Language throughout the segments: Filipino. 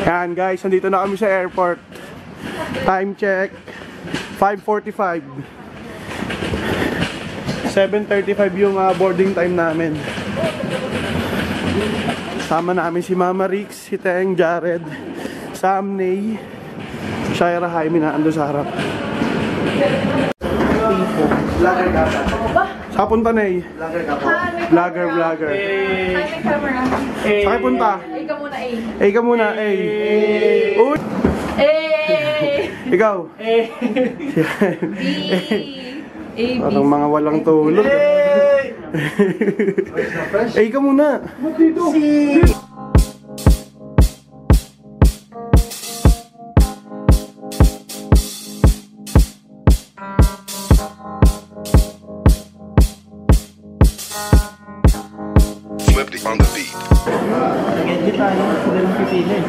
Yan guys, nandito na kami sa airport. Time check 5:45. 7:35 yung boarding time namin. Sama namin si Mama Rix, si Teng, Jared, Sam, Ney, Shaira, Jaime na ando sa harap. Vlogger ka ba? Saan punta, Ney? Vlogger ka ba? Vlogger. Hi, may camera. Saan punta? A ka muna, A. A ka muna, A. Uy! A! Ikaw? A. B. A, B. Parang mga walang tulog. A ka muna. C. On the beat. Hindi tayo, sila lang pipili.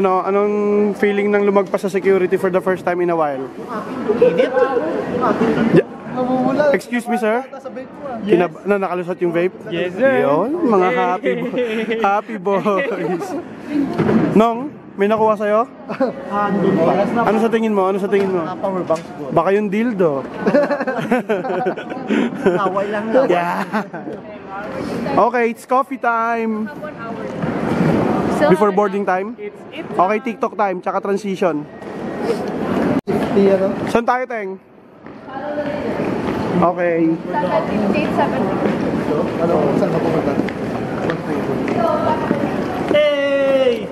Anong feeling ng lumagpas sa security for the first time in a while? Init? Excuse me, sir? Nakalusot yung vape? Yes, sir. Yun, mga happy boys. Nong, may nakuha sa'yo? Ano sa tingin mo? Power bank siguro. Baka yung dildo. Away lang lang. Yeah. Okay, it's coffee time. Before boarding time? Okay, TikTok time, tsaka transition. Saan tayo, Teng? Okay. Gate 7. Ano, saan ka pumunta? Hey!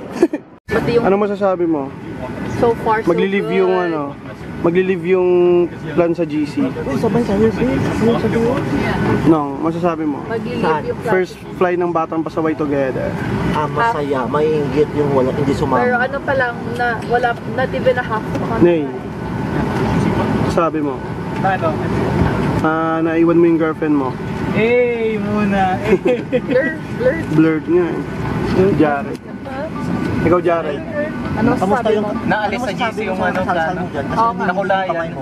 Ano masasabi mo? So far, so Magli-leave yung maglilive yung plan sa GC. Sabay tayo, sis. Ano sabi mo? No, masasabi mo? Mag-leave yung plan. First fly ng Batang Pasaway together. Masaya. Maiinggit yung wala, hindi sumama. Pero ano pa lang, not even a half. Nay, sabi mo? Ano? Naiwan mo yung girlfriend mo. Muna. Blurred. Blurred nga eh. Jared. Ikaw, Jared. Ano Kamusta sabi yung mo? Naalis sa GC yung ano plano. Oo nga. Nakulayan.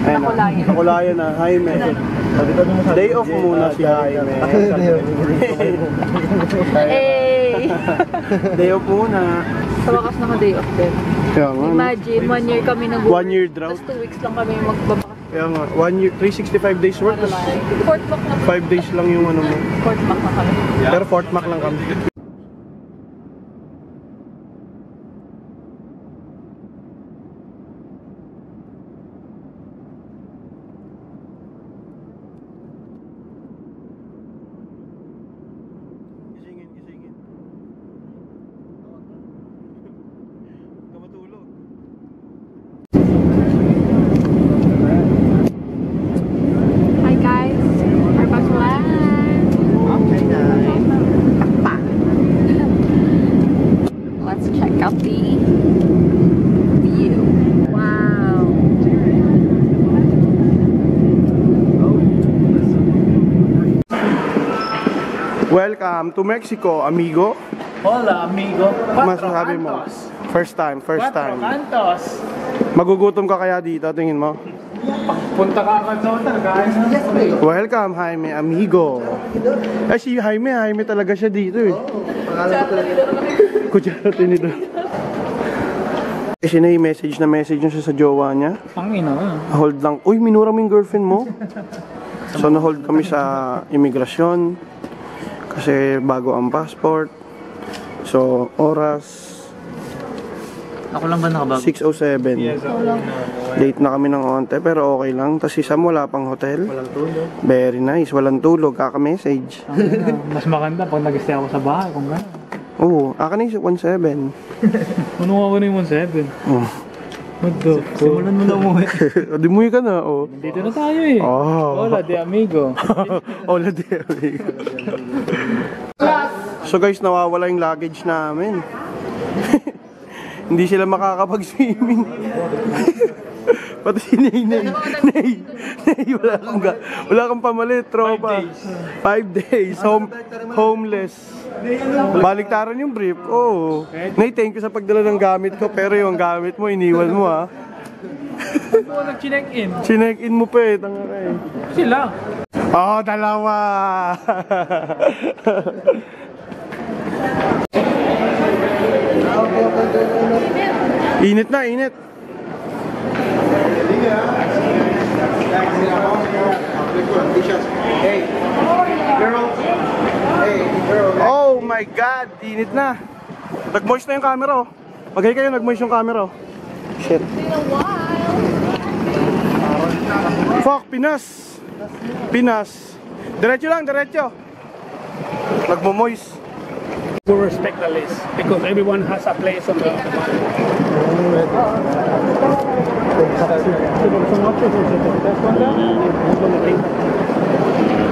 Ayun na. Nakulayan na. Jaime. Day off muna si Jaime. Day off muna. Sa wakas naka-day off din. Kaya nga. Imagine, 1 year kami nag-work. 1 year drought. Tapos 2 weeks lang kami magbabakas. Kaya nga. 1 year, 365 days work. Fourth Mac na. 5 days lang yung ano mo. Fourth Mac na kami. Pero fourth Mac lang kami. Gisingin. Huwag ka matulog. Hi guys, we're back to land. Okay, guys. Let's check out the view. Wow. Welcome to Mexico, amigo. Hola, amigo. Masasabi mo? First time. Cantos. Magugutom ka kaya dito, tingin mo? Punta ka agad sa hotel, guys. Welcome, Jaime, amigo. Si Jaime talaga siya dito eh. Kutsara tinidor. Si Ney, message niya siya sa jowa niya. Pangina. Hold lang. Uy, minura mo yung girlfriend mo. So, na-hold kami sa imigrasyon. Kasi bago ang passport. So, oras Ako lang ba nakabago? 6:07. Late na kami ng onte, pero okay lang. Tapos si Sam wala pang hotel. Walang tulog. Very nice. Walang tulog. Kaka-message. Mas maganda pag nag-stay ako sa bahay kung gano'n. Oo. Akin na yung 1:7. Puno ako na yung 1-7. Oh. What the fuck? Simulan mo na umuwi. Di muwi ka na, oh. Dito na tayo eh. Oh. Hola de amigo. Hola, Derek. So guys, nawawala yung luggage namin. Hindi sila makakapag-swimming. Pati si Ney, wala kang pamalit, tropa. 5 days. Homeless. Baliktaran yung brief. Oo. Ney, thank you sa pagdala ng gamit ko, pero yung gamit mo, iniwan mo ha. Ako nag-check-in. Chinek-in mo pa eh, tanga ka eh. Sila. Oh, dalawa! Init na, init. Oh my God, init na. Nag-moist na yung camera oh. Magay kayo, nag-moist yung camera oh. Shit. Fuck, Pinas. Pinas. Diretso lang, diretso. Nagmo-moist. We respect the list because everyone has a place on the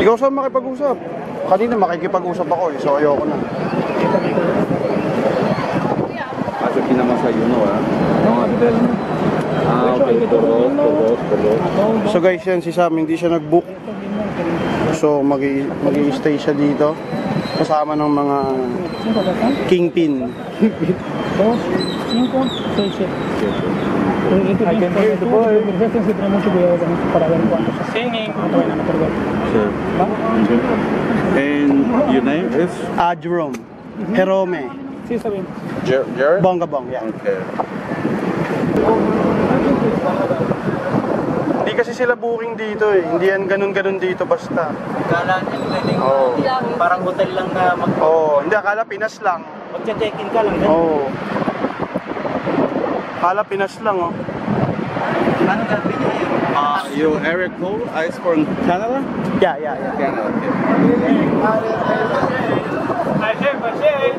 Ikaw saan makipag-usap? Kanina makikipag-usap ako eh, so ayoko na. Acho aqui na Masayuno, okay, por So guys, yan si Sam, hindi siya nag-book. So mag-i-stay siya dito kasama ng mga kingpin. I can hear the boy. Para ver cuánto está singing. And your name is? Jerome. Jerome. Sí, está bien. Jared? Bongga bong, yeah. Okay. Hindi kasi sila booking dito eh. Hindi yan ganun-ganun dito basta. Kala nila Oo. parang hotel lang na Oo, hindi akala Pinas lang. mag-check-in ka lang. Oo. Akala Pinas lang oh. Ano gagawin niya yun? You Eric Cole, Ice from Canada? Yeah. Canada, okay.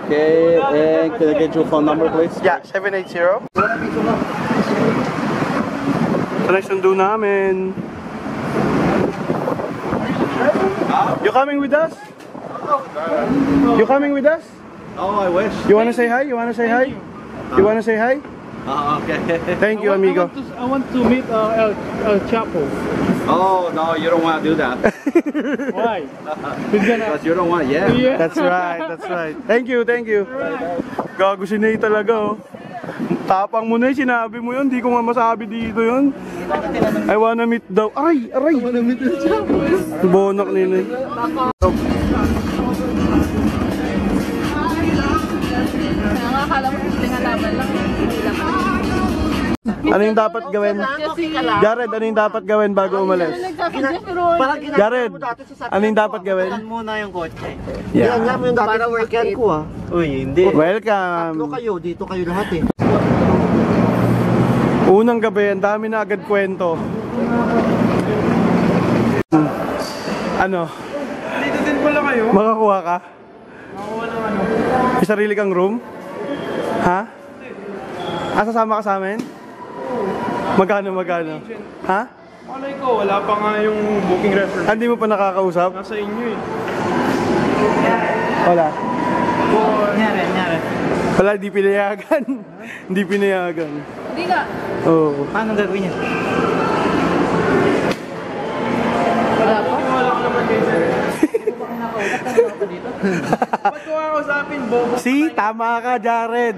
Okay, and can I get your phone number, please? Yeah, 780. Ito na yung sundo namin. You coming with us? You coming with us? Oh, I wish. You wanna say hi? You wanna say hi? You wanna say hi? Okay. Thank you, amigo. I want to meet El Chapo. Oh, no, you don't want to do that. Why? He's gonna. Because you don't want, yeah. Yeah. That's right. Thank you. Gago si Nate talaga oh. Tapang mo na eh, sinabi mo yun, di ko nga masabi dito yun. I wanna meet daw. Aray! I wanna meet the Chapo. Bonak ni Nate. Nakakala mo kung laban lang. Hindi lang. Ano yung dapat gawin? Jared, ano yung dapat gawin bago umalis? Parang Jared, ano yung dapat gawin? Ginagawa muna yung kotse. Yeah. Ginagawa mo yung dati Para ng worth sasakyan it. ko ah. Uy, hindi. Tatlo Welcome! kayo, dito kayo lahat eh. Unang gabi, ang dami na agad kwento. Ano? Dito din pala kayo? Makakuha ka? Makuha ng ano? May sarili kang room? Ha? Sasama ka sa amin? Magkano? Ha? Malay ko, wala pa nga yung booking reference. Hindi mo pa nakakausap? Nasa inyo eh. Wala. Nyari. Wala, di pinayagan. Hindi pinayagan. Hindi nga. Oo. Paano gagawin niya? Wala pa. Wala ka naman kayo sir. Ba't ko nga usapin, bobo? See? Tama ka, Jared.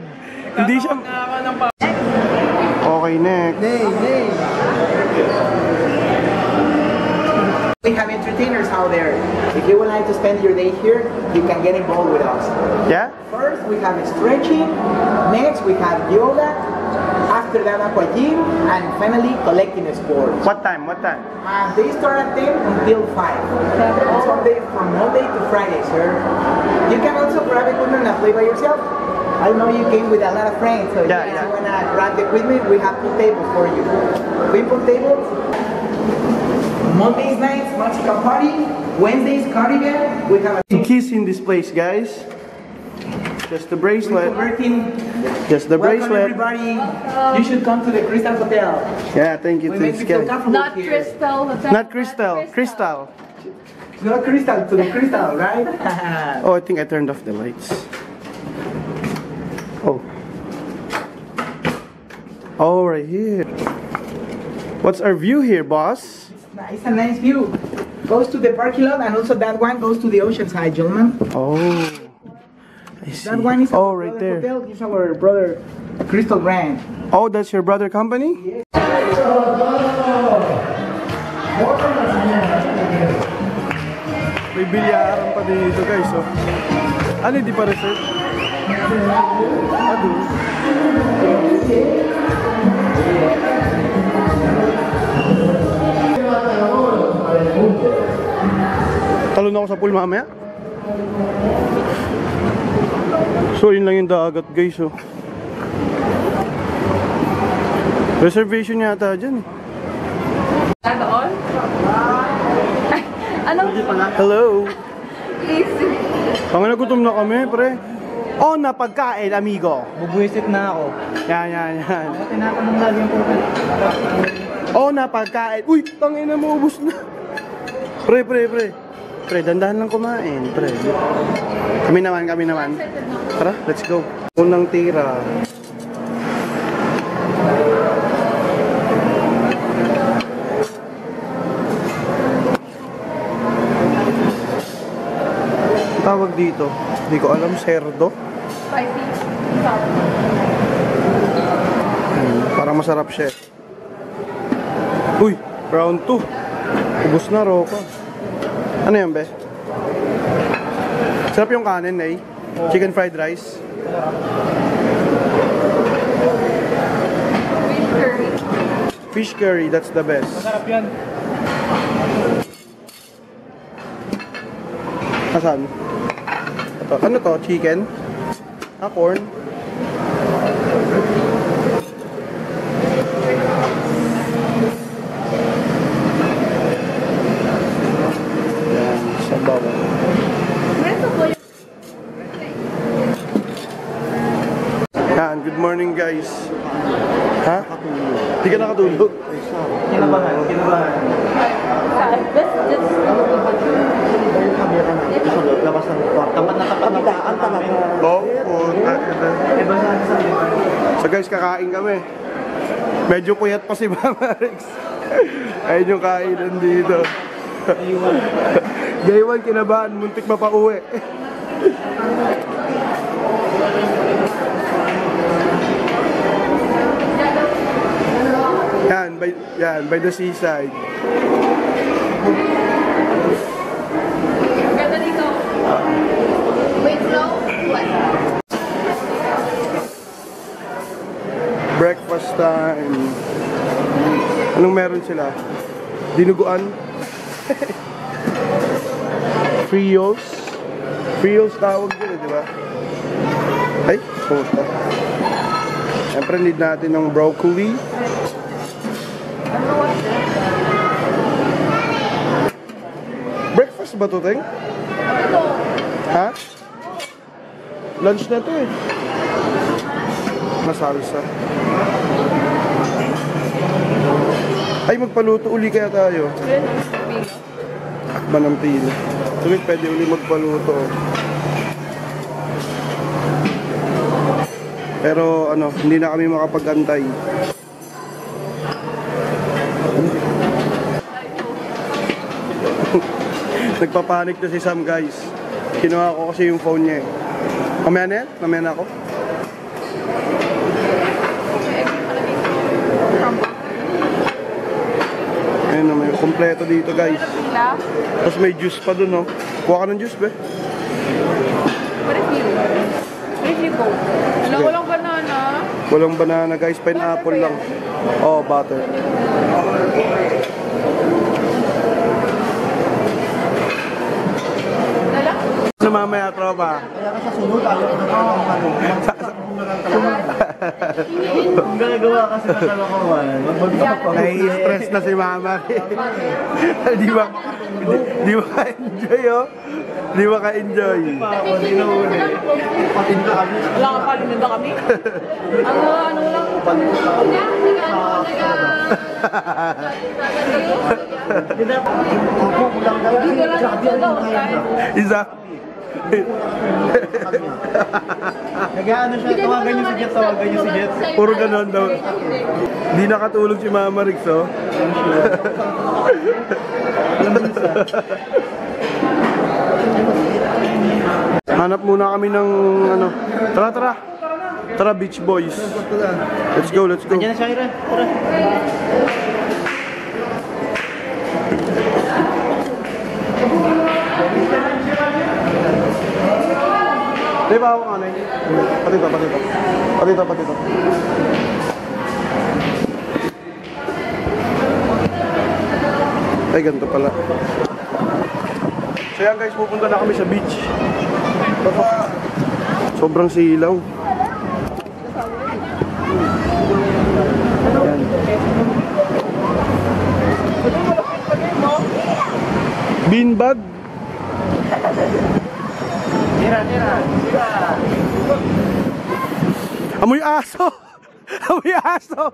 Hindi siya... Nakaka ng pa. Okay, next. We have entertainers out there. If you would like to spend your day here, you can get involved with us. Yeah? First, we have stretching. Next, we have yoga. After that, aqua gym. And finally, collecting sports. What time? They start at 10 until 5. Sunday from Monday to Friday, sir. You can also grab equipment and play by yourself. I know you came with a lot of friends, so Yeah, if yeah. you wanna grab the equipment, we have 2 tables for you. Ping-pong tables. Mondays nights, Mexican party. Wednesdays, cardigan. We have a Kiss in this place, guys. Just the bracelet. converting. Just the Welcome bracelet. everybody. You should come to the Crystal Hotel. Yeah, thank you We to make this you feel guy. comfortable Not here. Crystal. Not Crystal. Crystal. Not Crystal, to the Crystal, right? Oh, I think I turned off the lights. Oh. Oh, right here. What's our view here, boss? It's a nice view. Goes to the parking lot, and also that one goes to the ocean side, gentlemen. Oh. I see. That one is Oh, our right brother there. hotel. It's our brother Crystal brand. Oh, that's your brother company? May bilyaran pa dito guys, oh. Ano, hindi pa reserve? Ano? Talon ako sa pool mamaya. So yun lang yung dagat guys, oh. Reservation yata dyan. Doon? Anong Hello. easy? Pangin nagutom na kami, pre. Oh, na pagkain, amigo. Bubuisit na ako. Yan. Tinatanong lagi yung pupunta. Oh, na pagkain. Uy, tangin na mo, ubus na. Pre. Pre, dandahan lang kumain, pre. Kami naman. Tara, let's go. Unang tira. Tawag dito, hindi ko alam, serdo. Spicy. Parang masarap siya. Uy, round 2. Ubus na, Rocco. Ano yan, be? Sarap yung kanin, eh. Chicken fried rice. Fish curry. Fish curry, that's the best. Masarap yan. Asan? Ito. Ano to? Chicken? Corn? Yan, sabaw. Yan, good morning guys. Ha? Hindi ka nakatulog? Kinabahan. Labas ng kwarto. Tapat na talaga. Oo. So guys, kakain kami. Medyo puyat pa si Mama Rex. Ayun yung kainan dito. Gaywan, kinabahan, muntik mapauwi. By the seaside. Ganda dito. Wait, no? What? Breakfast time. Anong meron sila? Dinuguan? Frios? Frios tawag din, di ba? Ay, puta. Siyempre need natin ng broccoli. Breakfast ba to, Teng? Ito. Ha? Lunch na to eh. Masalsa. Ay, magpaluto uli kaya tayo. Akba ng pila. Tuwing pwede uli magpaluto. Pero ano, hindi na kami makapag-antay. Nagpapanik na si Sam, guys. Kinuha ko kasi yung phone niya eh. Mamaya na yan? Mamaya na ako. Ayun na, may kompleto dito, guys. Tapos may juice pa dun, no? Kuha ka ng juice, be. What if you go? Alam, walang banana. Walang banana, guys. Pineapple lang. Oh, butter. Ano mamaya, tropa? Kaya ka sa sunod, ayaw na ano. Kung gagawa kasi sa kalokohan, Nai-stress na si Mama. Di ba ka-enjoy, oh? Di ba ka-enjoy? hindi na uli. Patin ka kami. Wala ka palinod na kami. Ano lang. Ako, kulang ka. Grabe ang kaya na. Isa. Nag-ano siya, tawagan niyo si Jet. Puro ganon daw. Di nakatulog si Mama Rix, oh. Hanap muna kami ng ano. Tara. Tara, Beach Boys. Let's go. Andiyan na siya, Ira. Tara. Di ba ako nga na Patito. Ay, ganito pala. So yan guys, pupunta na kami sa beach. Sobrang silaw. Yan. Beanbag. Amoy aso. Amoy aso.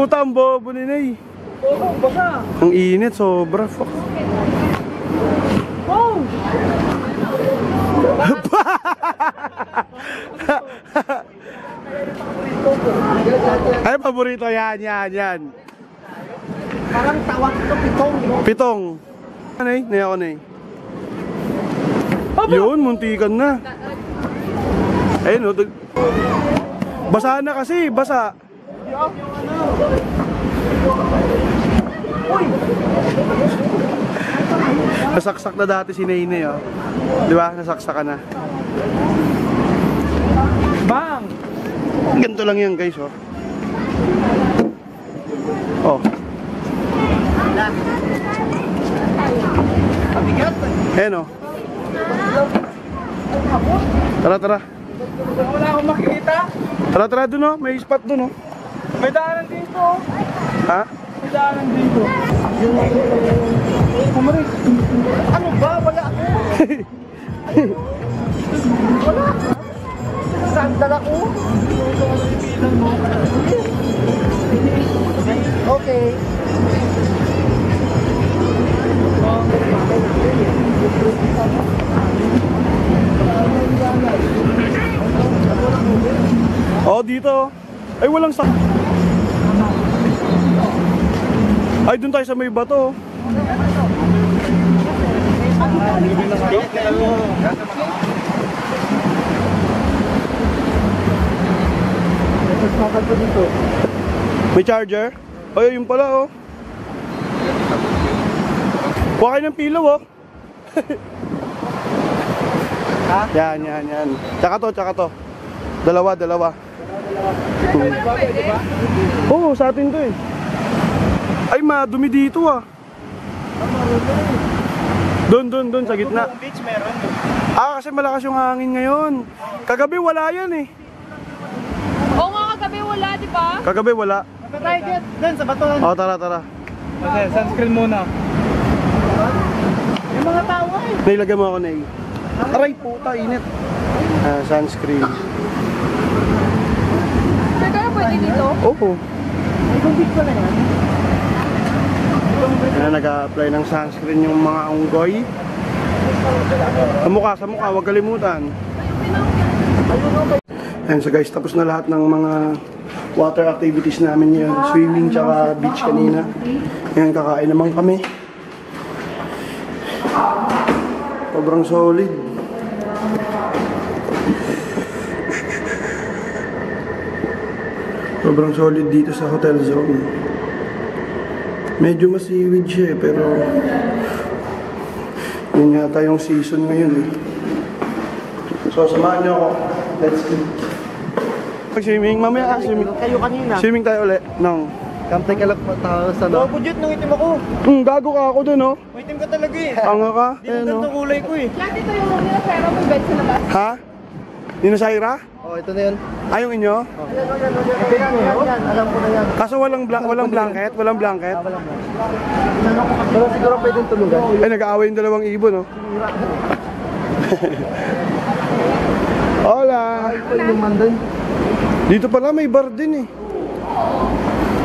Utang bobo ni Nay. Ang init, sobra. Fuck. Ay, paborito yan. Parang tawag ito, Pitong. Nay, ako Nay. Yun, muntikan na. Ayun, oh. Basa na kasi, basa. Nasaksak na dati si Nene, oh. Di ba? Nasaksak ka na. Bang! Ganito lang yan, guys, oh. Oh. Ayan, oh. Tara. Wala akong makikita. Tara, dun, oh. May spot dun, oh. May daanan dito. Ha? May daanan dito. Kumaris. Ano ba? Wala ako. Wala. Sandal ako. Okay. Oh, dito. Ay, walang sa... Ay, dun tayo sa may bato. May charger? Ay, yun pala, oh. Kuha kayo ng pillow, oh. Ha? Yan. Tsaka to. Dalawa. Oo, sa atin to eh. Ay, madumi dito ah. Doon, sa gitna. Beach meron. Ah, kasi malakas yung hangin ngayon. Kagabi wala yan eh. Oo nga, kagabi wala, di ba? Kagabi wala. Doon sa bato. Oh, tara. Okay, sunscreen muna. Yung mga tao eh. Nailagay mo ako na Aray, puta, init. Sunscreen. Teka, pwede dito? Oo. Kumbit ko na yan. Nag-a-apply ng sunscreen yung mga unggoy. Sa mukha, huwag kalimutan. Ayan, so guys, tapos na lahat ng mga water activities namin ngayon. Swimming tsaka beach kanina. Ngayon, kakain naman kami. Sobrang solid. Sobrang solid dito sa Hotel Zone. Medyo masiwid siya eh, pero yun yata yung season ngayon eh. So, samahan niyo ako. Let's eat. Swimming, mamaya swimming. Kayo kanina. Swimming tayo ulit. No. Kamtay ka lang pa tayo sa no. Gago Jut, nung itim ako. Gago ka ako dun, oh. Itim ka talaga eh. Tanga ka. Di mo ganito kulay ko eh. Yan, dito yung nila, pero may bed sa labas. Ha? Nino Saira? Oh, ito na yun. Yung inyo? Yan, alam ko na yan. Kaso walang blanket? Walang blanket? Pero siguro pwedeng tulugan. Ay, nag-aaway yung dalawang ibon, oh. Hola! Ito yung mandan. Dito pala may bar din eh.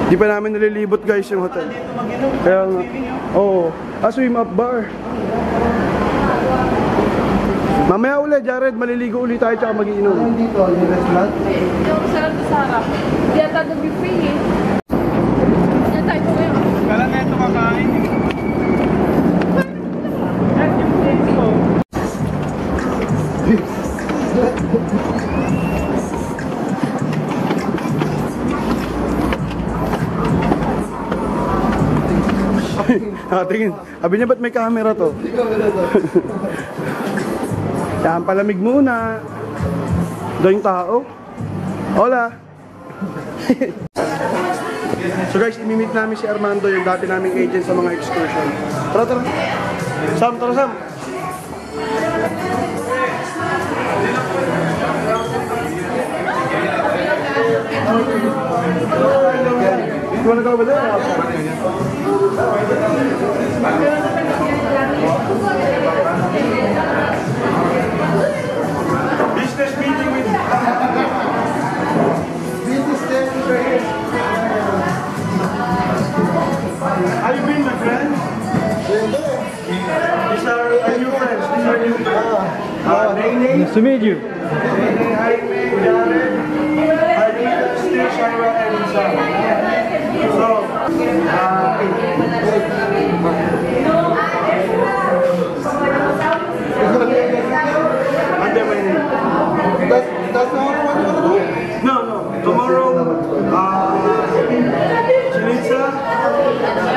Di pa namin nalilibot guys yung hotel. Kaya nga. Oo. Swim up bar. Mamaya ulit, Jared, maliligo ulit tayo tsaka magiinom. Dito, yung restaurant. Yung sarap sa harap. Hindi yata doon buffet eh. Yan tayo po ngayon. Kala nga ito kakain eh. Yan yung place ko. Tingin. Sabi niya, ba't may camera to? Yan, palamig muna. Doon yung tao. Hola! So guys, imimit namin si Armando, yung dati naming agent sa mga excursion. Tara, tara. Sam, tara, Sam. You wanna go over there? Business meeting with... How you been, my friend? These are new friends. These are new friends. Nice to meet you. Hi, Jared. Hi, Steve, Shira, and Sam. So, under my name. That's not what you want to do? No. Tomorrow, Chinitza,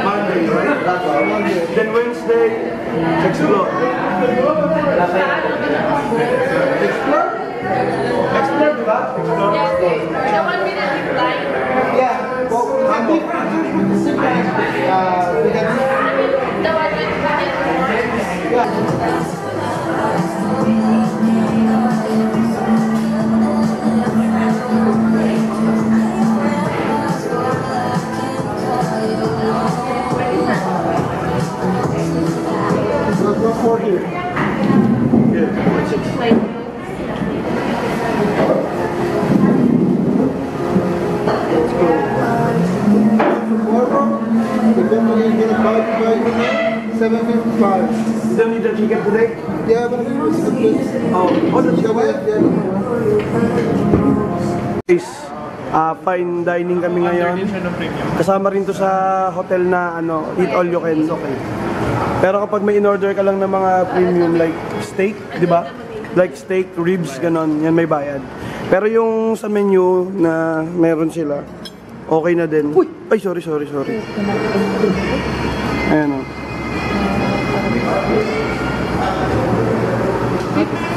Monday, right? Then Wednesday, explore. Explore, diba? Explore. The one with the zip line. Yeah. Well, we have different zip lines. We have The one with the let's go for here. Tomorrow, we're going to get about 7:55. You don't need the ticket today? Yeah, but it's good. Oh, the Yeah, well, yeah. Guys, fine dining kami ngayon. Kasama rin to sa hotel na eat all you can. Pero kapag may in-order ka lang ng mga premium like steak, di ba? Like steak, ribs, ganon, yan may bayad. Pero yung sa menu na meron sila, okay na din. Uy! Ay, sorry. Ayan o.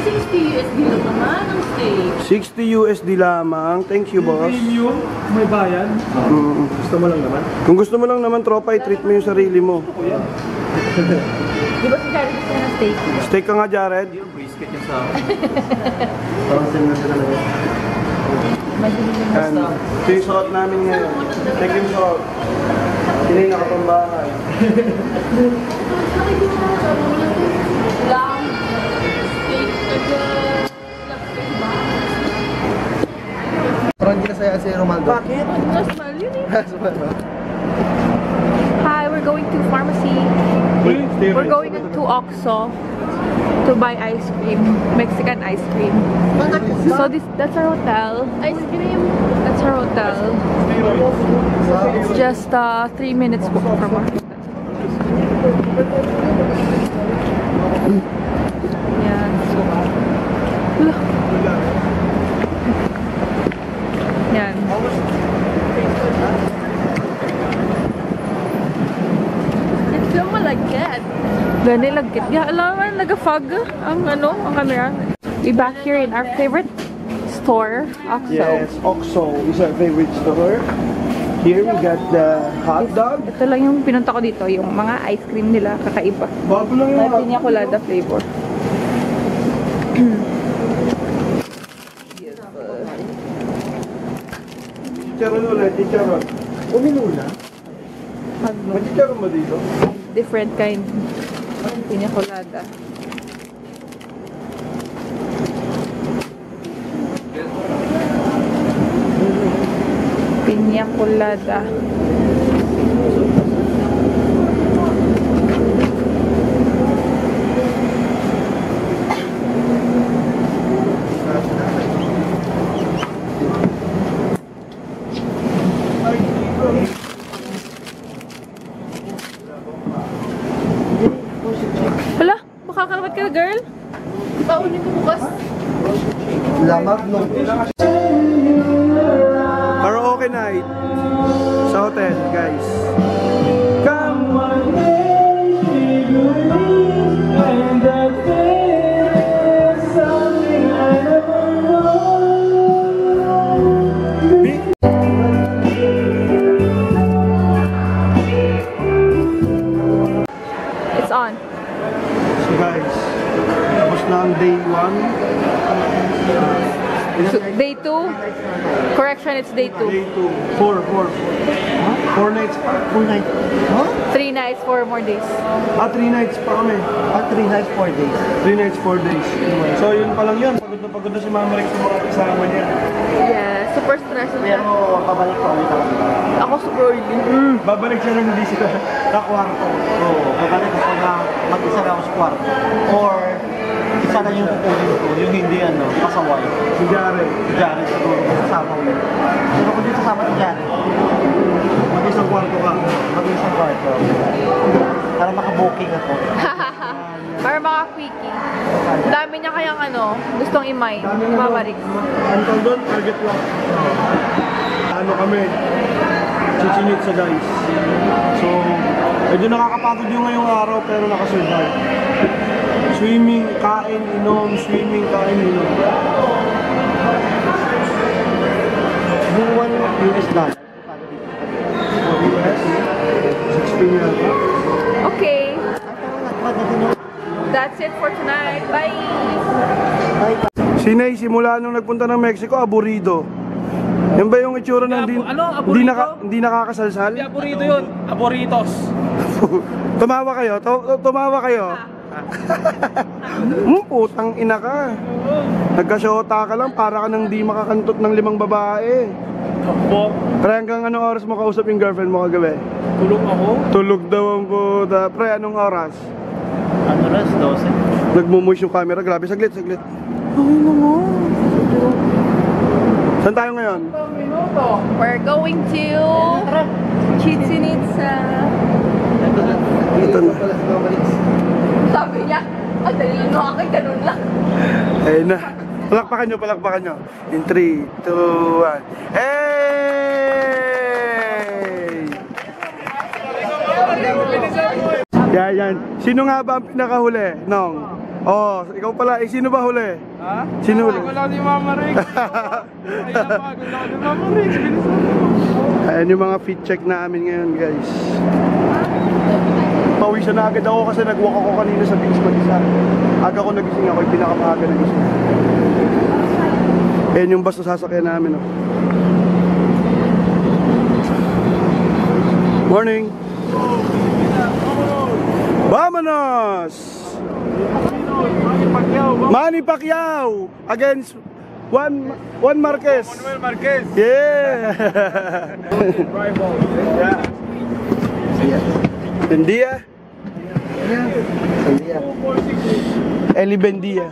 60 USD lang naman ang steak. 60 USD lamang. Thank you, boss. Premium, may bayad. Gusto mo lang naman? Kung gusto mo lang naman, tropa, i-treat mo yung sarili mo. Di ba si Jared gusto na steak? Steak ka nga, Jared. Yung brisket yung sa Parang same na sila na yun. Ito yung suot namin ngayon. Check yung suot. Hindi nakapambahay. Lang. Steak. Parang hindi na saya si Romaldo. Bakit? Mas mahal yun eh. Hi, we're going to pharmacy. We're going to Oxo to buy ice cream, Mexican ice cream. So that's our hotel. Ice cream. That's our hotel. It's just 3 minutes walk from our hotel. Yan. Look. Yan. Ito malagkit. Gani lagkit. Alam mo, nag-fog ang camera. We back here in our favorite store, Oxo. Yes, Oxo is our favorite store. Here we got the hot dog. Ito lang yung pinunta ko dito, yung mga ice cream nila, kakaiba. Bago lang yung May hot piña colada flavor. Chicharon ulit, chicharon. Uminuna? May chicharon ba dito? Different kind. Piña colada. Piña colada. Hala, makakawat ka, girl? Paunin ko bukas. Lamag no. Karaoke night sa hotel, guys. Come on, guys, tapos na ang day 1. So, day 2? Correction, it's day 2. Day 2. 4 nights pa. 4 nights. Huh? 3 nights, 4 more days. 3 nights pa kami. 3 nights, 4 days. 3 nights, 4 days. So yun pa lang yun. Pagod na si Mama Rex sa mga kasama niya. Yeah, super stressed na. Pero babalik pa ulit ako. Ako super early. Babalik siya ng hindi sila sa kwarto. Oo, babalik ako na mag-isa na ako sa kwarto. Or, isa na yung kukunin ko, yung hindi pasaway. Si Jared. Jared siguro, kasama ko yun. Pero kung di kasama si Jared, Mag-isang kwarto ka. mag-isang kwarto. Para makaboking ako. Para maka-quickie. Dami niya kayang gustong imay. Mama Rex. Ang tawag doon, target lock. Ano kami? Chichinit sa guys. So, medyo nakakapagod yung ngayong araw pero nakasurvive. Swimming, kain, inom, swimming, kain, inom. Buwan US lang. US, 16 yata. Okay. That's it for tonight. Bye! Sinay, simula nung nagpunta ng Mexico, aburido. Yan ba yung itsura ng hindi nakakasalsal? Hindi aburrito yun. Aboritos. Tumawa kayo? Tumawa kayo? Putang ina ka. Nagkasyota ka lang para ka nang di makakantot ng 5 babae. Opo. Pre, hanggang anong oras mo kausap yung girlfriend mo kagabi? Tulog ako. Tulog daw ang puta. Pre, anong oras? Ano ras, 12? Nagmumush yung camera. Grabe, saglit. Ay naman. Saan tayo ngayon? We're going to Chichen Itza. Ito na. Sabi niya, ang dali lang nung akin, ganun lang. Ayun na. Palakpakan nyo. In 3, 2, 1. Hey! Yan. Sino nga ba ang pinakahuli? Nong? Oh, ikaw pala. Sino ba huli? Ha? Sino huli? Ako lang si Mama Rex. Ay, napagod ako si Mama Rex. Ayan yung mga fit check namin ngayon, guys. Pawisan na agad ako kasi nag-walk ako kanina sa beach mag-isa. Aga ko nagising ako, yung pinakamaaga nagising. Ayan yung bus na sasakyan namin. Oh. Morning! Vamonos! Manny Pacquiao against Juan Marquez. Manuel Marquez. Yeah! Bendia? Eli Bendia.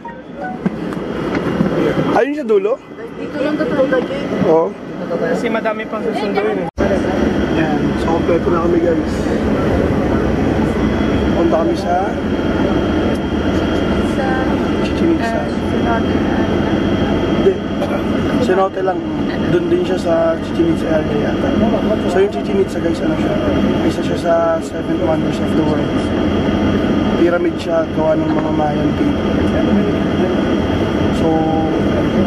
Ayun sa dulo? Dito lang tayo. Oo. Kasi madami pang susunduin eh. Yan. So, kompleto na kami, guys. Punta kami sa Chichen Itza. Hindi. Cenote lang. Doon din siya sa Chichen Itza area yata. So yung Chichen Itza, guys, ano siya? Isa siya sa 7 wonders of the world. Pyramid siya, gawa ng mga Mayan people. So,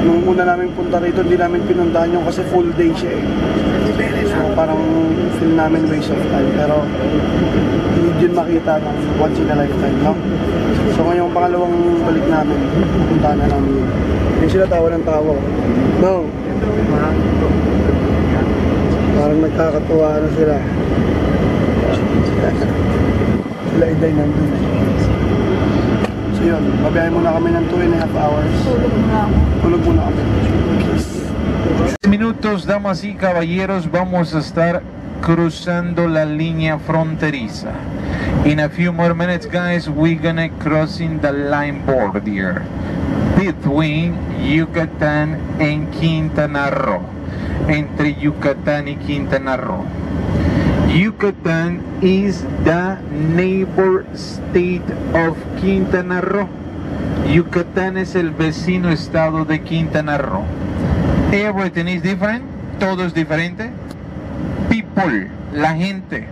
nung una namin punta rito, hindi namin pinuntahan yung kasi full day siya eh. So, parang feel namin waste of time. Pero, hindi yun makita ng once in a lifetime, no? So, ngayong pangalawang balik namin, puntahan na namin yun. Yung sila tawa ng tawa. No? Parang nagkakatuwa na sila. Sila iday nandun. So yun, babiyahin muna kami ng 2.5 hours. Tulog muna kami. Minutos, damas y caballeros, vamos a estar cruzando la línea fronteriza. In a few more minutes, guys, we're gonna crossing the line border between Yucatán and Quintana Roo, entre Yucatán y Quintana Roo. Yucatán is the neighbor state of Quintana Roo. Yucatán es el vecino estado de Quintana Roo. Everything is different, todo es diferente. People, la gente.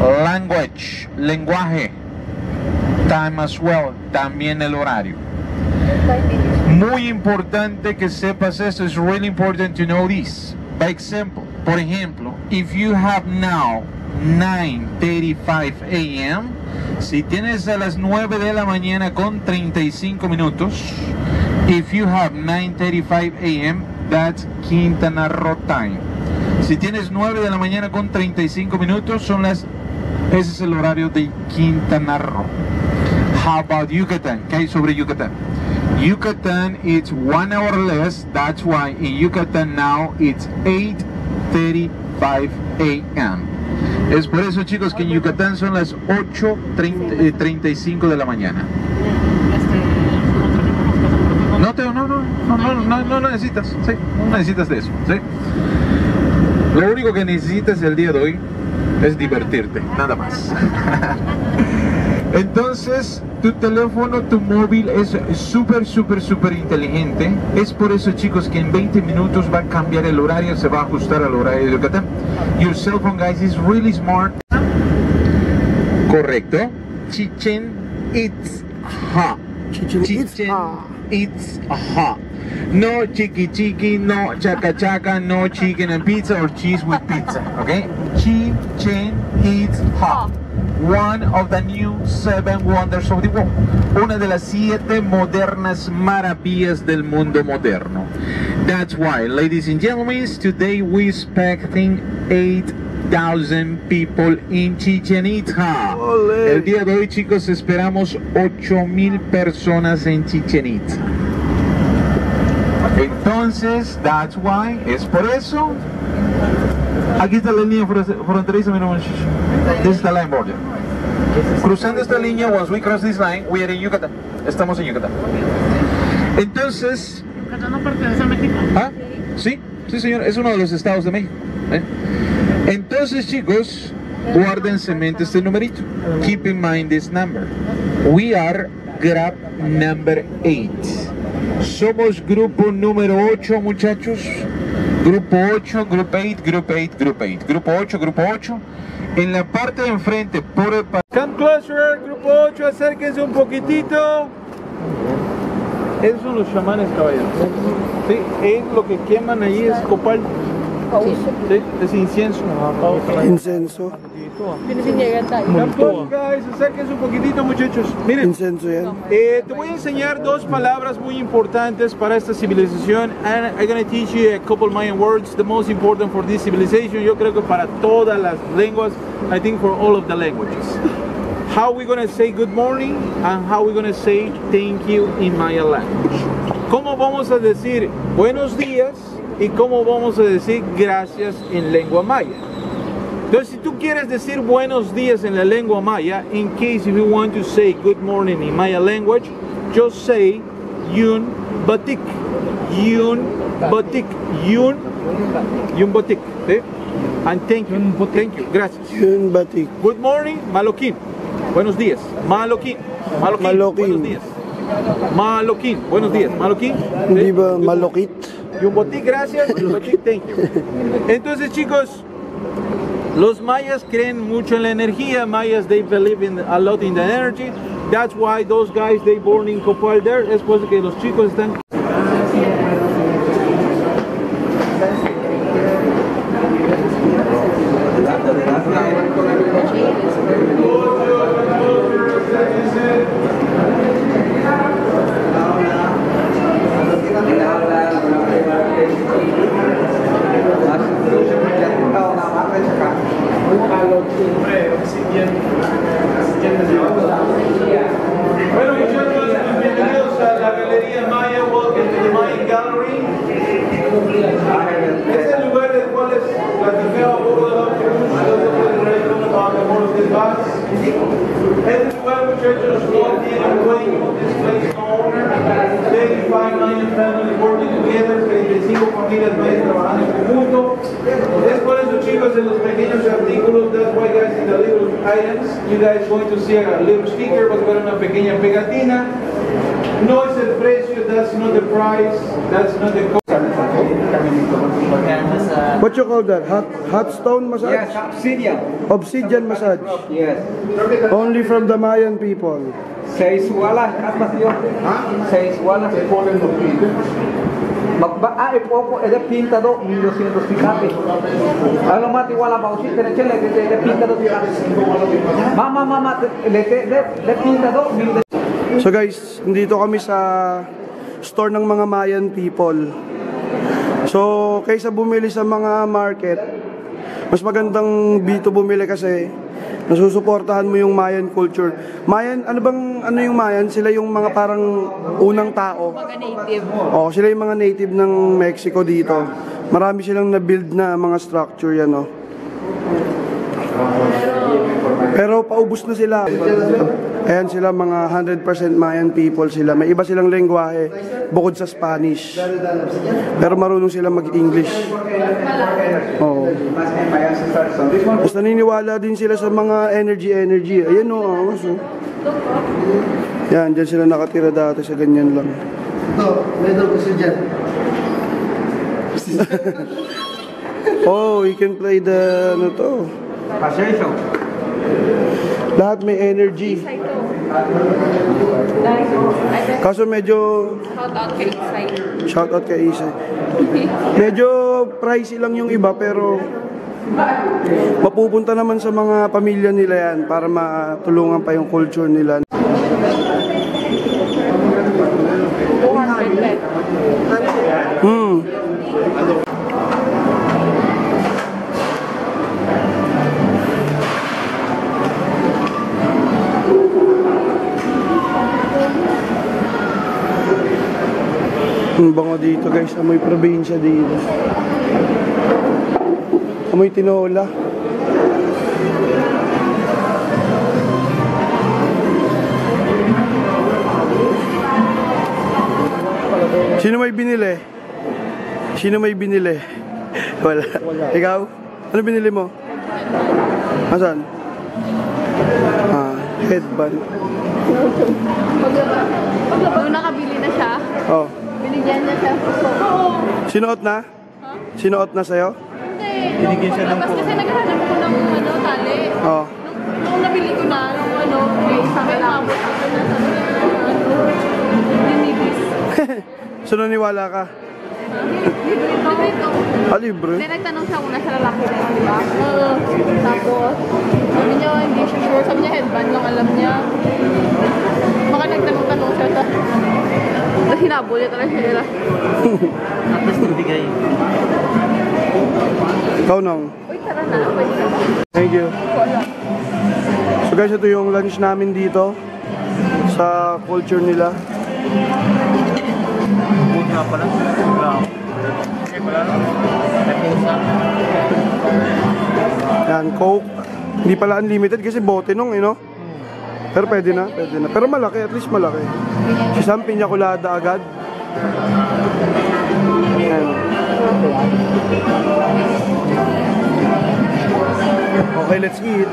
Language, lenguaje. Time as well, también el horario. Muy importante que sepas eso. It's really important to know this. By example, por ejemplo, if you have now 9:35 a.m., Si tienes a las 9 de la mañana con 35 minutos, if you have 9:35 a.m., that's Quintana Roo time. Si tienes 9 de la mañana con 35 minutos, ese es el horario de Quintana Roo. How about Yucatán? ¿Qué hay sobre Yucatán? Yucatán, it's 1 hour less. That's why in Yucatán now it's 8:35 a.m. Es por eso, chicos, que en Yucatán son las 8:35 de la mañana. No necesitas, ¿sí? No necesitas de eso, ¿sí? Lo único que necesitas el día de hoy es divertirte, nada más. Entonces, tu teléfono, tu móvil es súper inteligente. Es por eso, chicos, que en 20 minutos va a cambiar el horario, se va a ajustar al horario de Yucatán. Your cell phone, guys, is really smart. Correcto. Chichen Itza. Chichen Itza. No chiqui, no chaca, no chicken and pizza or cheese with pizza. Okay? Chichen Itza. One of the new 7 wonders of the world. Una de las 7 modernas maravillas del mundo moderno. That's why, ladies and gentlemen, today we expecting 8,000 people in Chichen Itza. Olé. El día de hoy, chicos, esperamos 8,000 personas en Chichen Itza. Entonces, that's why, es por eso. Aquí está la línea fronteriza, mira, this is the line border. Cruzando esta línea, once we cross this line, we are in Yucatán. Estamos en Yucatán. Entonces, ¿Yucatán no pertenece a México? ¿ah? Sí, señor, es uno de los estados de México. Entonces, chicos, guárdense en mente este numerito. Keep in mind this number. We are Grab number 8. Somos grupo número 8, muchachos. Grupo 8, Group 8, Group 8, Group 8. Grupo 8, Grupo 8. En la parte de enfrente, por el... Come closer, grupo 8, acérquense un poquitito. Esos son los chamanes, caballeros. Sí, es lo que queman ahí, es copal. Sí, es incienso. Incenso. Come close, guys, acérquense un poquitito, muchachos. Miren, Incenso yan. te voy a enseñar 2 palabras muy importantes para esta civilización. And I'm going to teach you a couple Mayan words, the most important for this civilization. Yo creo que para todas las lenguas, I think for all of the languages. How we going to say good morning and how we going to say thank you in Maya language. ¿Cómo vamos a decir buenos días y cómo vamos a decir gracias en lengua maya? Entonces, si tú quieres decir buenos días en la lengua maya, in case if you want to say good morning in Maya language, just say yun batik, yun batik, yun batik, ¿sí? And thank you, gracias. Yun batik. Good morning, maloquín. Buenos días, maloquín. Buenos días. Maloquín, buenos días, maloquín. Hindi ba malokit? Yun batik, gracias. Yun batik, thank you. Entonces, chicos, los mayas creen mucho en la energía. Mayas, they believe a lot in the energy. That's why those guys, they born in Copal there. Es por eso que los chicos están... Bueno, muchachos, bienvenidos a la Galería Maya. Welcome to the Mayan Gallery. Es el lugar del cual les platicaba un poco de la cruz, este lugar, muchachos, no tiene un dueño. This place no owner. 35 Mayan families working together, 35 familias mayas trabajando en conjunto. Es por eso, chicos, en los pequeños artículos, that's why, guys, in the little items, you guys going to see a little sticker, vas a ver una pequeña pegatina. No es el precio, that's not the price, that's not the cost. What you call that? Hot stone massage? Yes, obsidian. Obsidian massage. Yes. Only from the Mayan people. 6 walas, atas yo. 6 walas. Poco, es de pintado 1200 picates. Ano mati wala ba usit na chile de pintado picates. Mama, de pintado 1200. So guys, nandito kami sa store ng mga Mayan people. So, kaysa bumili sa mga market, mas magandang dito bumili kasi nasusuportahan mo yung Mayan culture. Mayan, ano yung Mayan? Sila yung mga parang unang tao. Mga native. Oh, sila yung mga native ng Mexico dito. Marami silang na-build na mga structure yan, oh. Pero paubos na sila. Ayan sila, mga 100% Mayan people sila. May iba silang lengguwahe bukod sa Spanish. Pero marunong sila mag-English. Oo. Mas naniniwala din sila sa mga energy. Ayan o, angas o. Yan, dyan sila nakatira dati sa ganyan lang. Ito, medal ko siya dyan. Oh, you can play the, ano to? Pasensyo. Lahat may energy. Kaso medyo... Shout out kay Isay. Shout out kay Isay. Medyo pricey lang yung iba pero mapupunta naman sa mga pamilya nila yan para matulungan pa yung culture nila. 200 pesos. Ang bango dito guys, amoy probinsya dito. Amoy tinola. Sino may binili? Sino may binili? Wala. Ikaw? Ano binili mo? Asan? Headband. Nung nakabili na siya, Oh. binigyan niya siya. Sinuot na? Sinuot na sa'yo? Hindi. Binigyan siya ng po. Kasi naghahanap ko ng tali. Oh. Nung nabili ko na, may isang malabot ako na dinibis. So naniwala ka? Libre? Hindi, nagtanong siya una sa lalaki na yun, di ba? Tapos, sabi niya, hindi siya sure. Sabi niya, headband lang alam niya. Baka nagtanong-tanong siya. Tapos hinabol niya talaga siya. Tapos nagbigay. Ikaw nang. Uy, tara na. Pwede ka ba? Thank you. So guys, ito yung lunch namin dito sa culture nila. Buti nga pala. Yan, Coke. Hindi pala unlimited kasi bote nung, no? Pero pwede na. Pero malaki, at least malaki. Si Sam, piña colada agad. Yan. Okay, let's eat.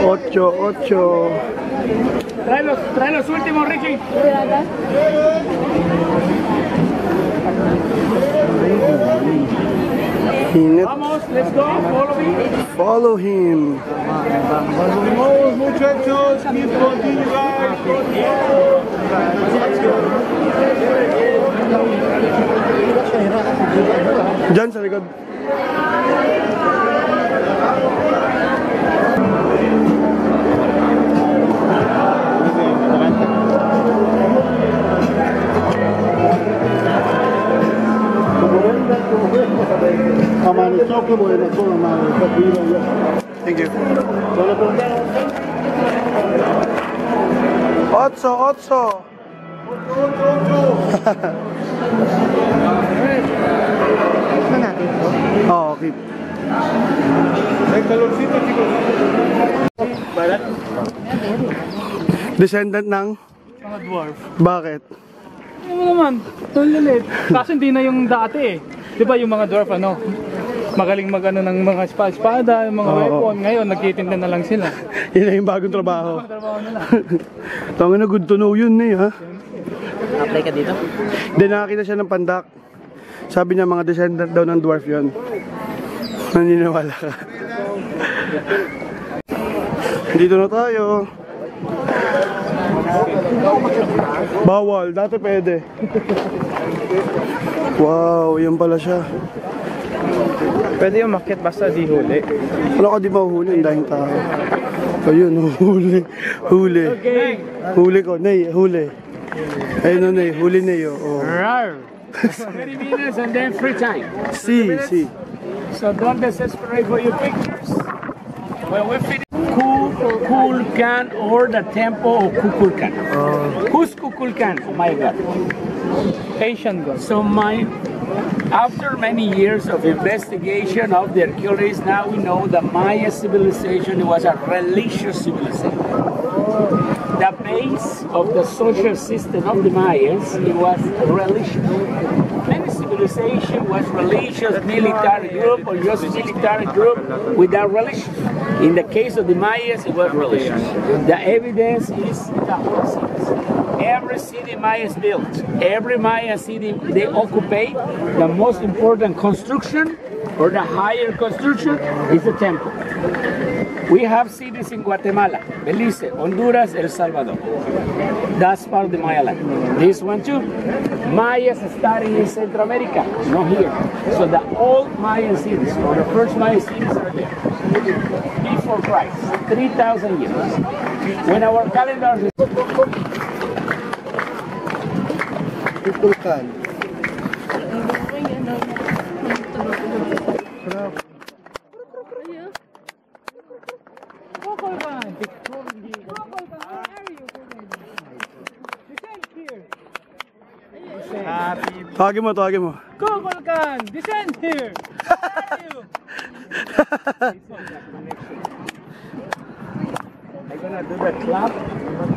Ocho. Trae los últimos, Ricky. Init. Vamos, let's go. Follow him. Vamos, muchachos, keep continue, guys. Diyan sa likod. Thank you. Otso. Oh, okay. Hay calorcito, chicos. Descendant ng? Mga dwarf. Bakit? Ano naman, tulilit. Kaso hindi na yung dati eh. Di ba yung mga dwarf magaling magano ng mga espada, yung mga weapon. Ngayon, nagtitinda na lang sila. Yun na yung bagong trabaho. Trabaho nila. Tangin na, good to know yun ha. Apply ka dito? Then nakakita siya ng pandak. Sabi niya mga descendant daw ng dwarf yun. Naniniwala ka. Dito na tayo. Bawal, dati pwede. Wow, yan pala siya. Pwede yung umakyat basta di huli. Wala ka di mahuhuli, ang dahing tao. Ayun, huli. Huli. Huli ko, Nay, huli. Ayun o, Nay, huli Nay. Oh. Rar! 20 minutes and then free time. Si. So don't desperate for your pictures. When we finish Kukulkan or the temple of Kukulkan. Who's Kukulkan? Oh my God. Asian God. So after many years of investigation of the archaeologists, now we know the Maya civilization was a religious civilization. The base of the social system of the Mayas, it was religious. Many civilization was religious, military group, or just military group without religion. In the case of the Mayas, it was religious. The evidence is the whole cities. Every city Mayas built, every Maya city they occupy, the most important construction or the higher construction is the temple. We have cities in Guatemala, Belize, Honduras, El Salvador. That's part of the Maya land. This one too. Mayas starting in Central America, not here. So the old Mayan cities, or the first Mayan cities are there. Before Christ, 3,000 years. When our calendar is... Kukulkan. Tawagin mo. Kukulkan, descend here. I'm gonna do the clap. I'm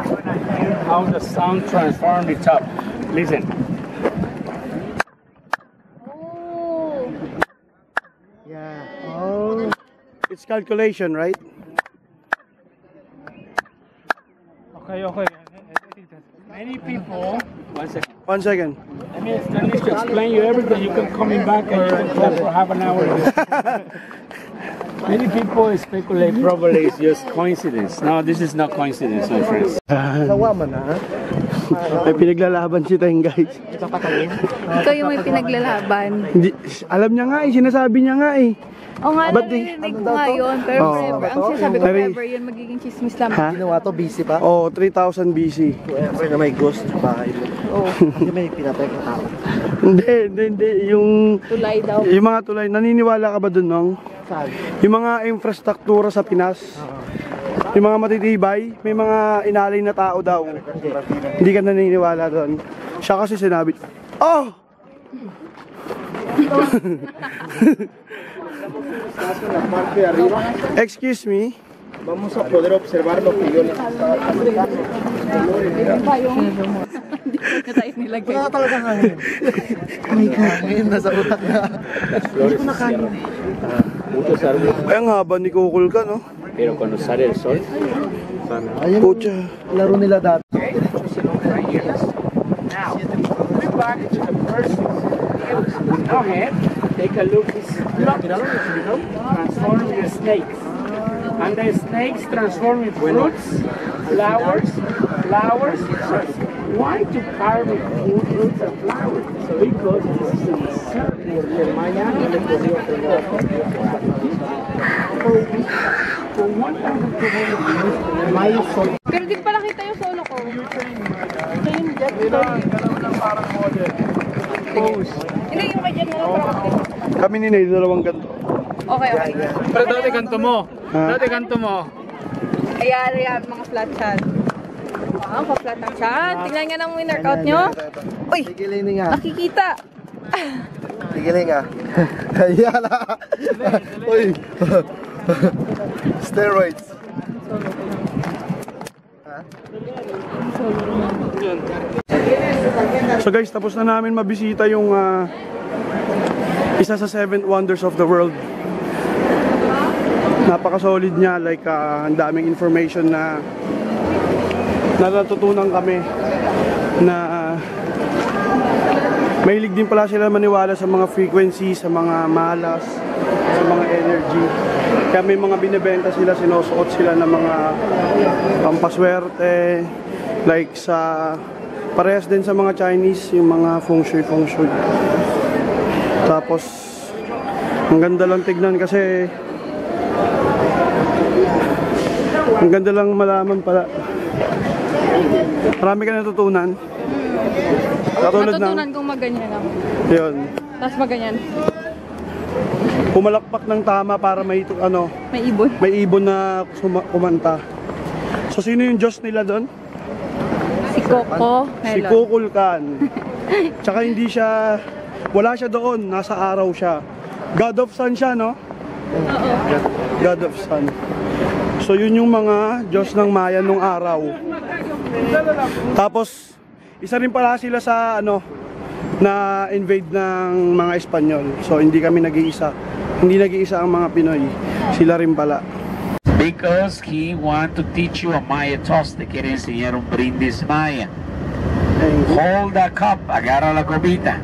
gonna hear how the sound transforms the top. Listen. Yeah. Oh. It's calculation, right? Okay. Many people. One second. Let me explain you everything. You can come back and you can clap for half an hour. Many people speculate probably it's just coincidence. No, this is not coincidence, my friends. May pinaglalaban si Teng, guys. Ikaw yung may pinaglalaban. Hindi, alam niya nga sinasabi niya nga O nga, Ba't narinig ko nga yun. Pero forever, ang sinasabi ko forever yun, magiging chismis lang. Ha? Ginawa to, busy pa? Oh, 3,000 BC. Siyempre na may ghost bahay mo. Oo. Kasi may pinatay ka tao. Hindi. Yung Tulay daw. Yung mga tulay, naniniwala ka ba dun, Nong? Saan? Yung mga infrastruktura sa Pinas, yung mga matitibay, may mga inalay na tao daw. Hindi ka naniniwala doon. Siya kasi sinabi, oh! Excuse me? Vamos a poder observar lo que yo les estaba explicando. Hindi ko tayo nilagay. Wala talaga hangin. May hangin, nasa utak na. Hindi ko nakain. Ay, ang haba ni Kukulkan, no? Pero cuando sale el sol, Ayun, Pucha. laro nila dati. now, going back to the first go ahead, take a look, this block transforming the snakes. And the snakes transform in fruits, flowers. Why to carve it fruits and flowers? Because this is in the Maya for 1,200 years, Pero di pala kita yung solo ko. Hindi, yung kanya na lang. Kami ni Nay, dalawang ganito. Okay. Pero dati kanto mo. Ayan, mga flat chan. Wow, pa-flat na chan. Tingnan nga ng winner count nyo. Uy, Tigilin nga. nakikita. Tigilin nga. Ayan na. Uy. Steroids. So guys, tapos na namin mabisita yung isa sa 7 wonders of the world. Napaka-solid niya, like ang daming information na natutunan kami na mahilig din pala sila maniwala sa mga frequency, sa mga malas, sa mga energy. Kaya may mga binibenta sila, sinusuot sila ng mga pampaswerte, Like sa parehas din sa mga Chinese, yung mga feng shui. Tapos ang ganda lang tignan kasi ang ganda lang malaman pala. Marami ka natutunan. Katulad Natutunan kong maganyan lang. Yun. Tapos maganyan. Pumalakpak ng tama para may May ibon. may ibon na kumanta. So sino yung Diyos nila doon? Si Coco Si Melon. Kukulkan. Tsaka hindi siya, wala siya doon, nasa araw siya. God of Sun siya, no? Oo. God of Sun. So yun yung mga Diyos ng Maya nung araw. Tapos isa rin pala sila sa na invade ng mga Espanyol. So hindi kami nag-iisa. Hindi nag-iisa ang mga Pinoy. Sila rin pala. Because he want to teach you a Maya toast. Te quiere enseñar un brindis Maya. Hold the cup, agarra la copita.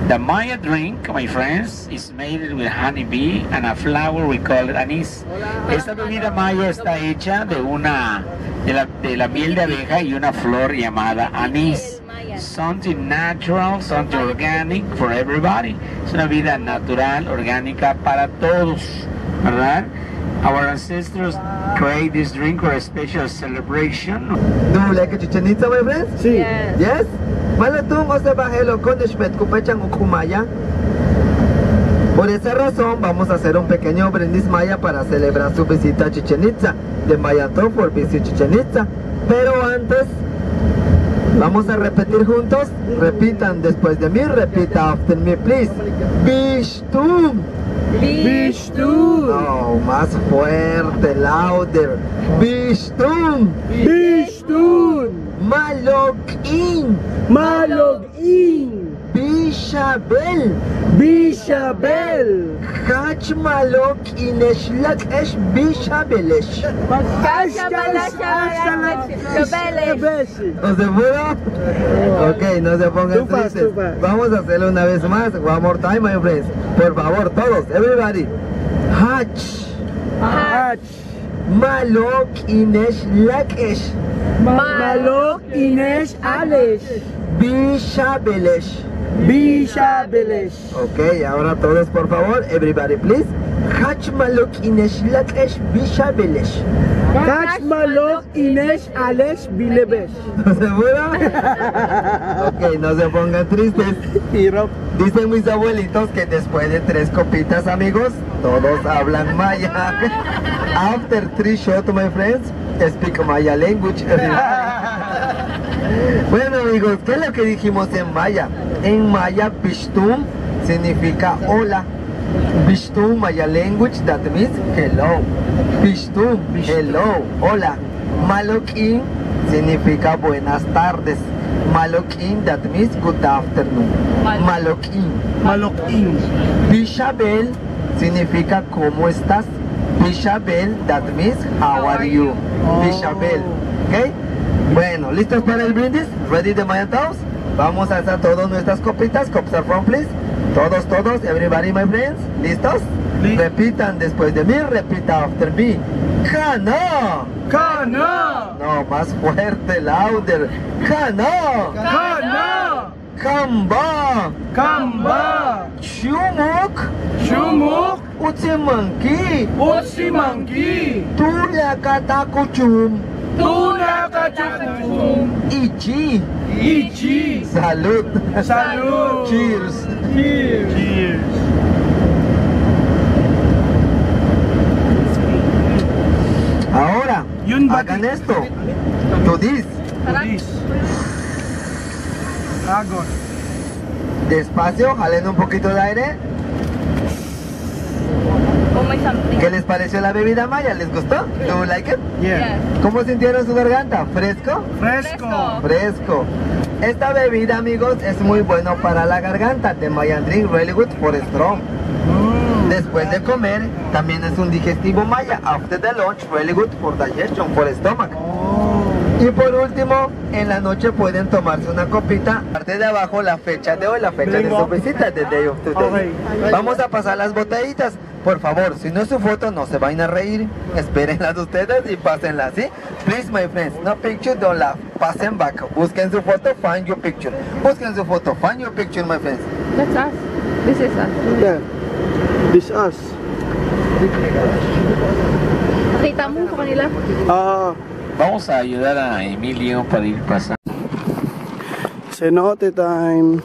The Maya drink, my friends, is made with honeybee and a flower we call it anís. Esta bebida Maya está hecha de la miel de abeja y una flor llamada anís. Something natural, something organic for everybody. Es una vida natural, orgánica para todos, ¿verdad? Our ancestors create this drink for a special celebration. Do you like Chichen Itza, my friends? Sí. Yes. Yes? Malatung o sa Bajelo con Deshmet Kupechang Ukumaya. Por esa razón vamos a hacer un pequeño brindis maya para celebrar su visita a Chichen Itza. De Mayatón por visit Chichen Itza. Pero antes vamos a repetir juntos. Repitan después de mí. Repita after me, please. Bishtum. Bishtum. No, más fuerte, louder. Bishtum. Bishtum. Malok-in. Malog-in. Bishabel. Bishabel. Kach malok-inesh lak-esh bishabelesh. ¿No se pudo? Ok, no se pongan Too fast, tristes. too fast. Vamos a hacerlo una vez más. One more time, my friends. Por favor, todos, everybody. Hach. Hach. Malok-inesh lak-esh. Malog Ines Alesh. Bishabelesh. Bishabelesh. Ok, ahora todos por favor, everybody please. Hach malok-inesh lak-esh bishabelesh. Kach Malog Ines Alesh Bilebesh. ¿No se pudo? Ok, no se pongan tristes. Hirap. Dicen mis abuelitos que después de 3 copitas, amigos, todos hablan maya. After 3 shots, my friends, speak Maya language. Bueno, amigos, ¿qué es lo que dijimos en maya? En maya, Bishtum significa hola. Bishtum, Maya language, that means hello. Bishtum, hello, hola. Malok-in significa buenas tardes. Malok-in, that means good afternoon. Malok-in. Malog-in. Bishabel significa ¿cómo estás? Bishabel, that means how are you? Bishabel, ¿ok? Bueno, ¿listos para el brindis? ¿Ready the Maya toast? Vamos a hacer todas nuestras copitas. Cups are from, please. Todos, everybody, my friends. ¿Listos? Repitan después de mí, repita after me. ¡Cana! Kana. No, más fuerte, louder. ¡Cana! Kana. ¡Kamba! Kamba. ¡Shumuk! Shumuk. Utsimangki! Utsimangki. Tulakatakuchum! Tuna Kachukum. Ichi! Ichi. Salud! Salud. Cheers! Cheers. Ahora, Yun ba- hagan esto. To this. Please. Agos. Despacio, jalen un poquito de aire. Oh, may something. ¿Qué les pareció la bebida maya? ¿Les gustó? ¿Do you like it? Yeah. ¿Cómo sintieron su garganta? ¿Fresco? Fresco. Fresco. Esta bebida, amigos, es muy bueno para la garganta. The Mayan drink really good for strong. Después de comer, también es un digestivo maya. After the lunch, really good for digestion, for stomach. Y por último, en la noche pueden tomarse una copita. Parte de abajo la fecha de hoy, la fecha de su visita, the day of today. Okay. Vamos a pasar las botellitas. por favor, si no es su foto, no se vayan a reír. Espérenlas ustedes y pásenla, ¿sí? Please, my friends, no picture, don't laugh. Pasen back. Busquen su foto, find your picture. Busquen su foto, find your picture, my friends. That's us. This is us. Yeah. This us. Nakita mo sa kanila? Vamos a ayudar a Emilio para ir pasando. Cenote time.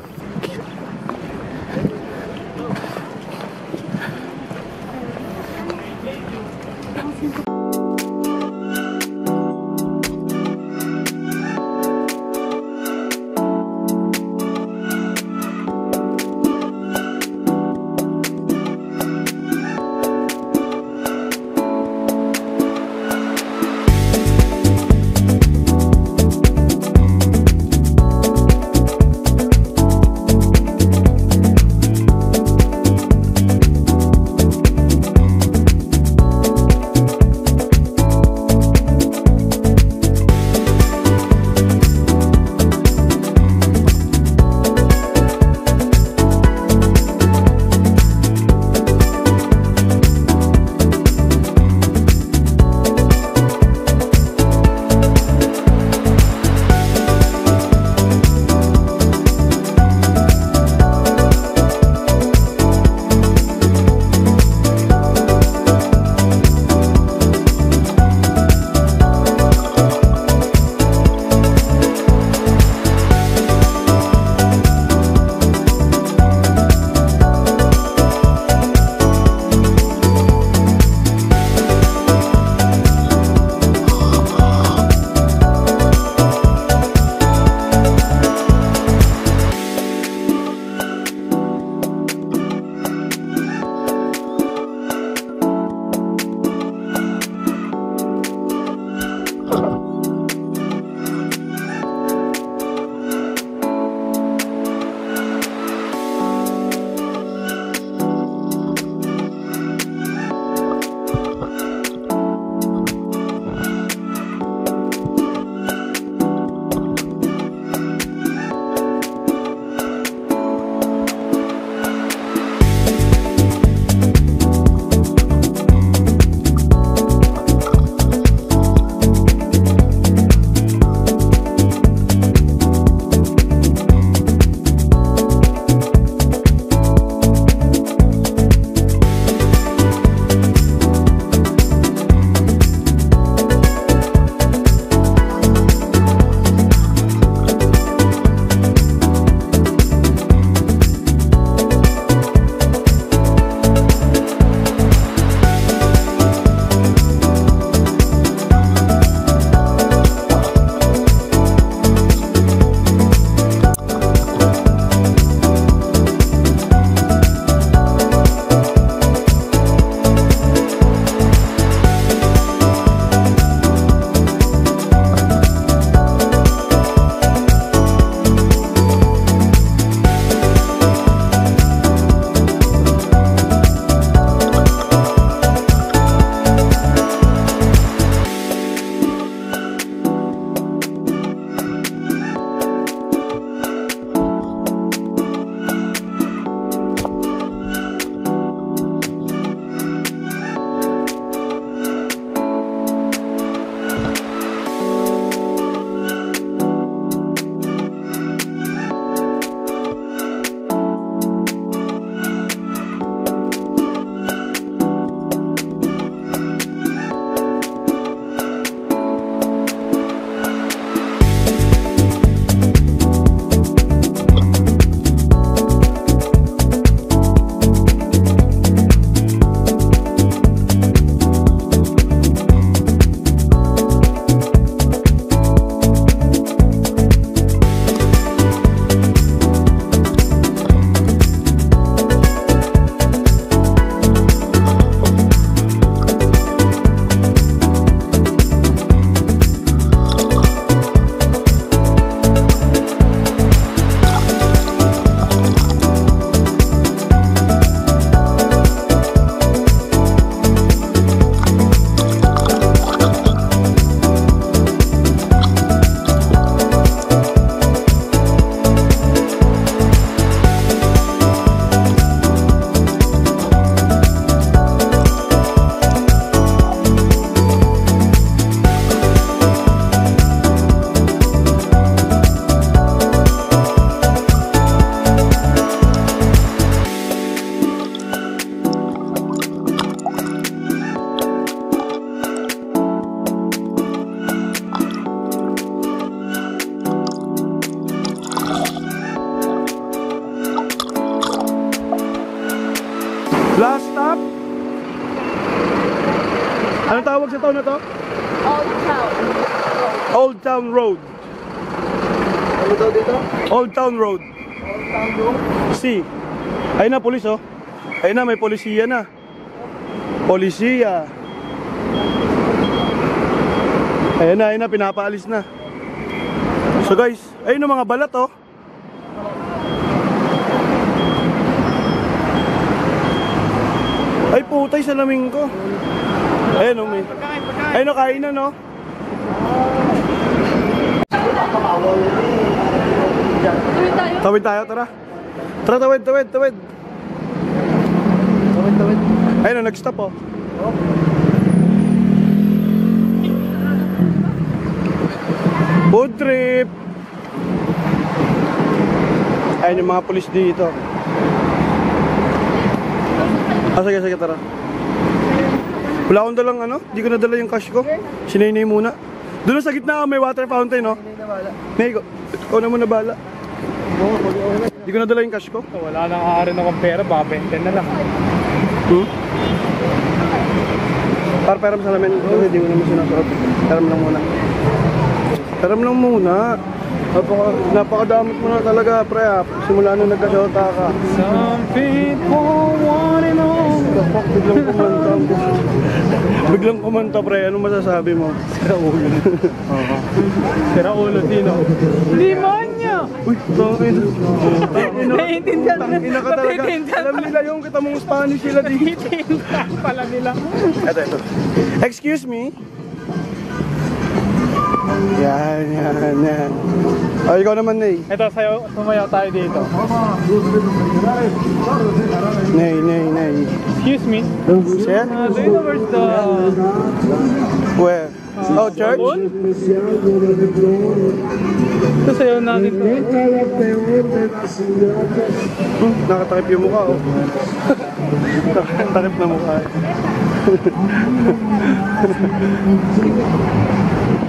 town na to? Old Town. Old Town Road. Ano daw dito? Old Town Road. Old Town Road? Si. Ayun na, polis oh. Ayun na, may polisiya na. Polisiya. Ayun na, pinapaalis na. So guys, ayun na mga balat oh. Ay putay, salamin ko. Ayun oh, may. Ayun oh, kain na no. Tawid tayo. Tawid tayo, tara. Tara, tawid. Tawid. Ayun oh, nag-stop oh. Food trip. Ayun yung mga pulis dito. Sige, tara. Wala akong dalang ano, di ko nadala yung cash ko. Sinaynay muna. Doon sa gitna may water fountain no. Nay, ikaw na muna bala. Di ko nadala yung cash ko. Wala nang aarin akong pera, babenten na lang. Peram sa lamin. Hindi mo naman sinasarap. Peram lang muna. Peram lang muna. Napakadamot mo na talaga, pre. Simula nung nagkasota ka. Some people want it all. Biglang kumanta. Biglang kumanta, pre. Anong masasabi mo? Sira ulo. Sira ulo, Tino. Limonyo! Uy, tangin. Naiintindihan na. Ina ka talaga. Alam nila yung kita mong Spanish sila dito. Naiintindihan pala nila. Ito. Excuse me. Yan. O, ikaw naman, Nay. Ito, sayo, sumayaw tayo dito. Nay. Excuse me. Sir? Do you know where's the... Where? Oh, church? Ito, sayaw natin to. Nakatakip yung mukha, oh. Takip na mukha.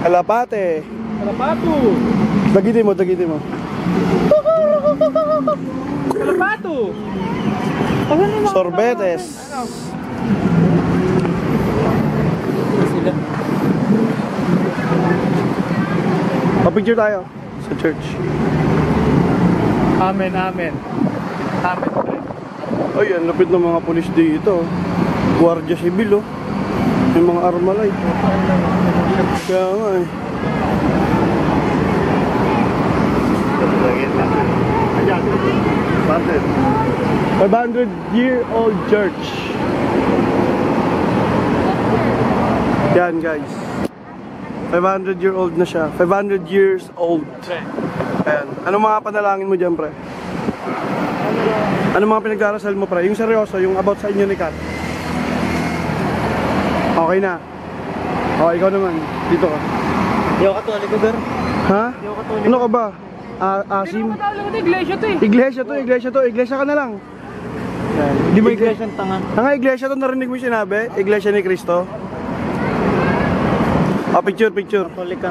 Kalapate. Kalapato. Dagitin mo. Kalapato. Sorbetes. Pa-picture tayo sa church. Amen. Ay, ang lapit ng mga pulis dito. Guardia Civil, oh. May mga armalay. Kaya nga eh. 500-year-old church. Yan guys. 500-year-old na siya. 500 years old. Ayan. Anong mga panalangin mo dyan, pre? Anong mga pinagdarasal mo, pre? Yung seryoso, yung about sa inyo ni Kat. Okay na. Okay, ikaw naman. Dito ka. Hindi ako katoliko, Ber. Ha? Ano ka ba? Asim? Iglesia to. Iglesia ka na lang. Di ba iglesia yung tanga? Tanga, iglesia to. Narinig mo yung sinabi? Iglesia ni Cristo. Picture. Katolik ka.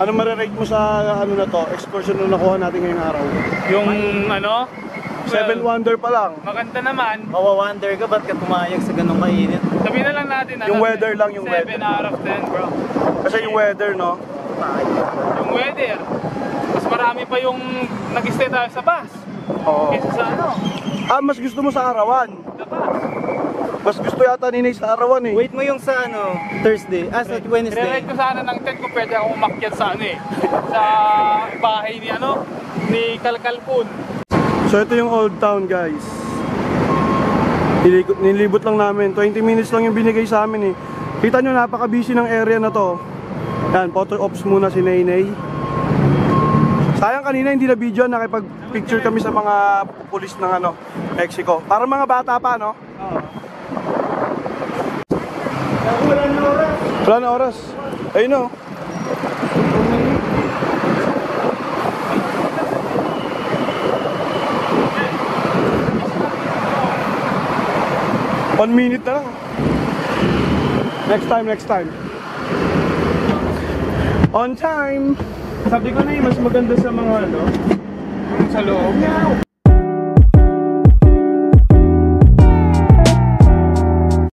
Ano marirate mo sa ano na to? Excursion na nakuha natin ngayong araw? Yung ano? 7 wonder pa lang. Maganda naman. Mawa-wonder ka, ba't ka pumayag sa ganong mainit? Sabihin na lang natin ano? Yung weather lang, yung 7 weather. out of 10, bro. Kasi yung weather, no? Yung weather. Mas marami pa yung nag-stay tayo sa bus. Oo. Kesa sa ano? Mas gusto mo sa arawan. Mas gusto yata ni Nay sa arawan eh. Wait mo yung sa ano, Thursday. Sa Wednesday. Re-rate ko sana ng 10 kung pwede akong umakyat sa ano eh. Sa bahay ni ano? Ni Kalkalpun. So ito yung Old Town guys. Nilibot lang namin. 20 minutes lang yung binigay sa amin eh. Kita nyo napaka-busy ng area na to. Yan, photo ops muna si Naynay. Sayang kanina hindi na video, nakipag-picture kami sa mga pulis ng ano, Mexico. Para mga bata pa, no? Wala na oras. Ayun no. One minute na lang. Next time. On time. Sabi ko na mas maganda sa mga ano, sa loob.